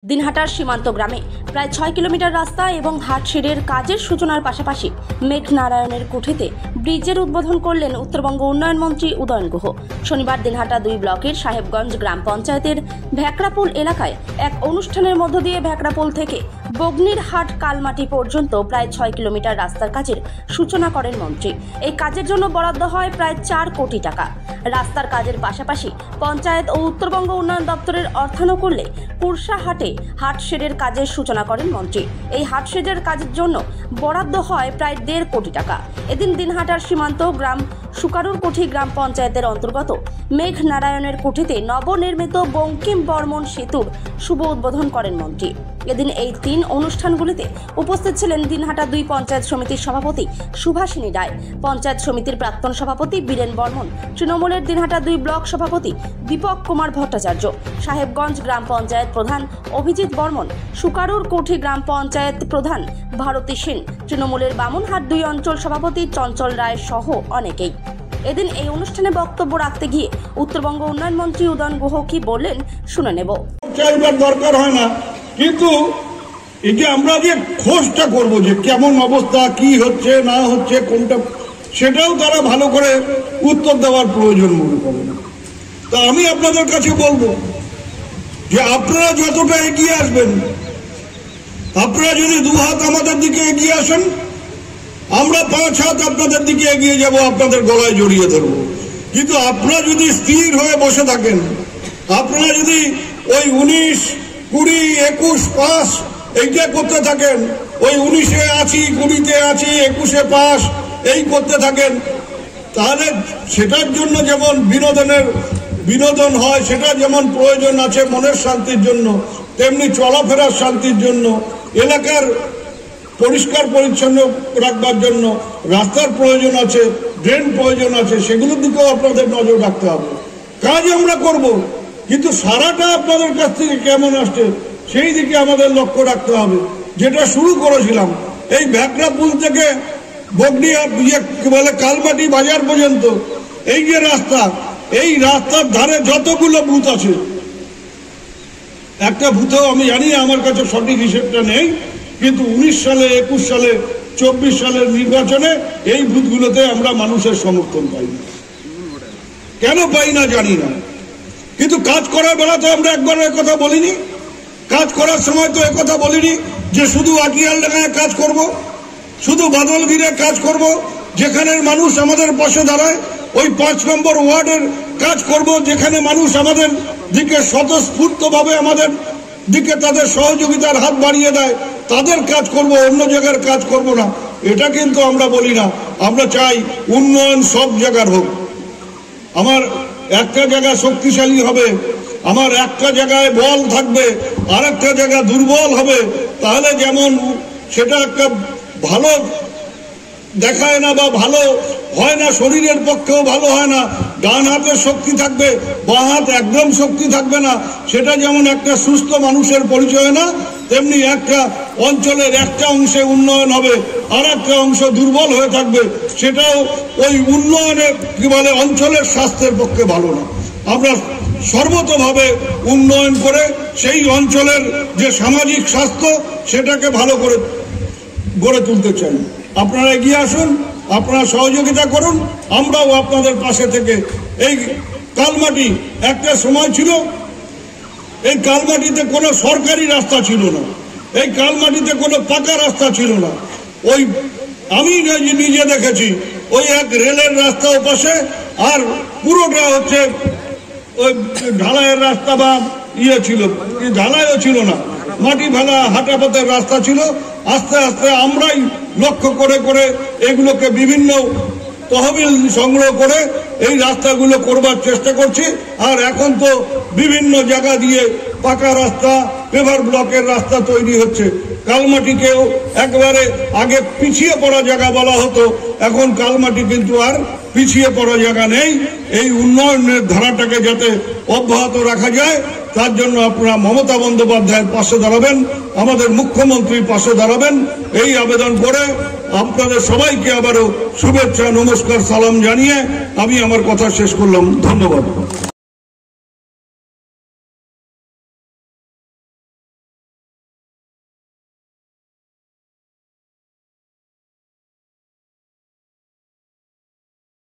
দিনহাটার সীমান্ত গ্রামে প্রায় 6 কিলোমিটার রাস্তা এবং হাটশেডের কাজের সূচনার পাশাপাশি মেঘনারায়ণের কুঠিতে ব্রিজের উদ্বোধন করলেন উত্তরবঙ্গ উন্নয়ন মন্ত্রী উদয়ন গুহ। শনিবার দিনহাটা 2 ব্লকের সাহেবগঞ্জ গ্রাম পঞ্চায়েতের ভ্যাকড়াপুল এলাকায় এক অনুষ্ঠানের মধ্য দিয়ে ভ্যাকড়াপুল থেকে বগ্নিরহাট কালমাটি পর্যন্ত প্রায় 6 কিলোমিটার রাস্তার কাজের সূচনা করেন মন্ত্রী। এই কাজের জন্য বরাদ্দ হয় প্রায় 4 কোটি টাকা। রাস্তার কাজের পাশাপাশি পঞ্চায়েত ও উত্তরবঙ্গ উন্নয়ন দপ্তরের অর্থানুকূল্যে কুরসাহাটে হাটশেডের কাজের সূচনা করেন মন্ত্রী। এই হাটশেডের কাজের জন্য বরাদ্দ হয় প্রায় 1.5 কোটি টাকা। এদিন দিনহাটার সীমান্ত গ্রাম সুকারুরকুঠি গ্রাম পঞ্চায়েতের অন্তর্গত মেঘনারায়ণের কুঠিতে নবনির্মিত বঙ্কিম বর্মন সেতুর শুভ উদ্বোধন করেন মন্ত্রী। এদিন এই 3 অনুষ্ঠানগুলিতে উপস্থিত ছিলেন দিনহাটা 2 পঞ্চায়েত সমিতির সভাপতি সুভাষিনী রায়, পঞ্চায়েত সমিতির প্রাক্তন সভাপতি বীরেন বর্মন, তৃণমূলের দিনহাটা 2 ব্লক সভাপতি দীপক কুমার ভট্টাচার্য, সাহেবগঞ্জ গ্রাম পঞ্চায়েত প্রধান অভিজিৎ বর্মন, সুকারুরকুঠি গ্রাম পঞ্চায়েত প্রধান ভারতী সেন, তৃণমূলের বামুনহাট 2 অঞ্চল সভাপতি চঞ্চল রায় সহ অনেকেই। এদিন এই অনুষ্ঠানে বক্তব্য রাখতে গিয়ে উত্তরবঙ্গ উন্নয়ন মন্ত্রী উদয়ন গুহ কি বললেন শুনে নেব। দরকার হয় না, কিন্তু এই যে আমরা যে খোঁজটা করবো যে কেমন অবস্থা, কি হচ্ছে না হচ্ছে, কোনটা, সেটাও তারা ভালো করে উত্তর দেওয়ার প্রয়োজন মনে করেন। তা আমি আপনাদের কাছে বলবো যে আপনারা যতটা এগিয়ে আসবেন, আপনারা যদি 2 হাত আমাদের দিকে এগিয়ে আসেন, আমরা 5 হাত আপনাদের দিকে এগিয়ে যাব, আপনাদের গলায় জড়িয়ে ধরবো। কিন্তু আপনারা যদি স্থির হয়ে বসে থাকেন, আপনারা যদি ওই 19, 20, 21 পাস এইটা করতে থাকেন, ওই 19-এ আছি, 20-তে আছি, 21-এ পাস এই করতে থাকেন, তাহলে সেটার জন্য যেমন বিনোদন হয়, সেটা যেমন প্রয়োজন আছে মনের শান্তির জন্য, তেমনি চলাফেরার শান্তির জন্য, এলাকার পরিষ্কার পরিচ্ছন্ন রাখবার জন্য রাস্তার প্রয়োজন আছে, ড্রেন প্রয়োজন আছে, সেগুলোর দিকেও আপনাদের নজর রাখতে হবে। কাজ আমরা করব, কিন্তু সারাটা আপনাদের কাছ থেকে কেমন আসছে সেই দিকে আমাদের লক্ষ্য রাখতে হবে। যেটা শুরু করেছিলাম এই ভ্যাকড়াপুল থেকে কালমাটি বাজার পর্যন্ত, এই যে রাস্তা, এই রাস্তার ধারে যতগুলো বুথ আছে, একটা বুথেও আমি জানি আমার কাছে সঠিক হিসেবটা নেই, কিন্তু 19 সালে, 21 সালে, 24 সালের নির্বাচনে এই বুথগুলোতে আমরা মানুষের সমর্থন পাই না। কেন পাই না জানি না, কিন্তু কাজ করার বেলা তো আমরা একবার কথা বলিনি। কাজ করার সময় তো একথা বলিনি যে শুধু আটিয়ালডাঙ্গায় কাজ করব, শুধু বাদলগিরে কাজ করব, যেখানে মানুষ আমাদের পাশে দাঁড়ায়, ওই 5 নম্বর ওয়ার্ডের কাজ করব, যেখানে মানুষ আমাদের দিকে স্বতঃস্ফূর্তভাবে আমাদের দিকে তাদের সহযোগিতার হাত বাড়িয়ে দেয়, তাদের কাজ করব, অন্য জায়গার কাজ করব না। এটা কিন্তু আমরা বলি না। আমরা চাই উন্নয়ন সব জায়গার হোক। আমার একটা জায়গা শক্তিশালী হবে, আমার একটা জায়গায় বল থাকবে, আর একটা জায়গা দুর্বল হবে, তাহলে যেমন সেটা একটা ভালো দেখায় না বা ভালো হয় না, শরীরের পক্ষেও ভালো হয় না। ডান হাতের শক্তি থাকবে, বাঁ হাত একদম শক্তি থাকবে না, সেটা যেমন একটা সুস্থ মানুষের পরিচয় না, তেমনি একটা অঞ্চলের একটা অংশে উন্নয়ন হবে, আর একটা অংশ দুর্বল হয়ে থাকবে, সেটাও ওই উন্নয়নের কি বলে অঞ্চলের স্বাস্থ্যের পক্ষে ভালো না। আমরা সর্বতভাবে উন্নয়ন করে সেই অঞ্চলের যে সামাজিক স্বাস্থ্য সেটাকে ভালো করে গড়ে তুলতে চাই। আপনারা এগিয়ে আসুন, আপনারা সহযোগিতা করুন, আমরাও আপনাদের পাশে থেকে। এই কালমাটি একটা সময় ছিল, এই কালমাটিতে কোনো সরকারি রাস্তা ছিল না, এই কালমাটিতে কোনো পাকা রাস্তা ছিল না। ওই আমি নিজে দেখেছি, ওই এক রেলের রাস্তা পাশে, আর পুরোটা হচ্ছে ওই ঢালাইয়ের রাস্তা বা ছিল, ঢালাইও ছিল না, মাটি ফেলা হাঁটা পথের রাস্তা ছিল। আস্তে আস্তে আমরাই লক্ষ্য করে করে এগুলোকে বিভিন্ন তহবিল সংগ্রহ করে এই রাস্তাগুলো করবার চেষ্টা করছি। আর এখন তো বিভিন্ন জায়গা দিয়ে পাকা রাস্তা, পেভার ব্লকের রাস্তা তৈরি হচ্ছে। কালমাটিকেও একবারে আগে পিছিয়ে পড়া জায়গা বলা হতো, এখন কালমাটি কিন্তু আর পিছিয়ে পড়া জায়গা নেই। এই উন্নয়নের ধারাটাকে যাতে অব্যাহত রাখা যায়, তার জন্য আপনারা মমতা বন্দ্যোপাধ্যায়ের পাশে দাঁড়াবেন, আমাদের মুখ্যমন্ত্রীর পাশে দাঁড়াবেন, এই আবেদন করে আপনাদের সবাইকে আবারও শুভেচ্ছা, নমস্কার, সালাম জানিয়ে আমি আমার কথা শেষ করলাম। ধন্যবাদ।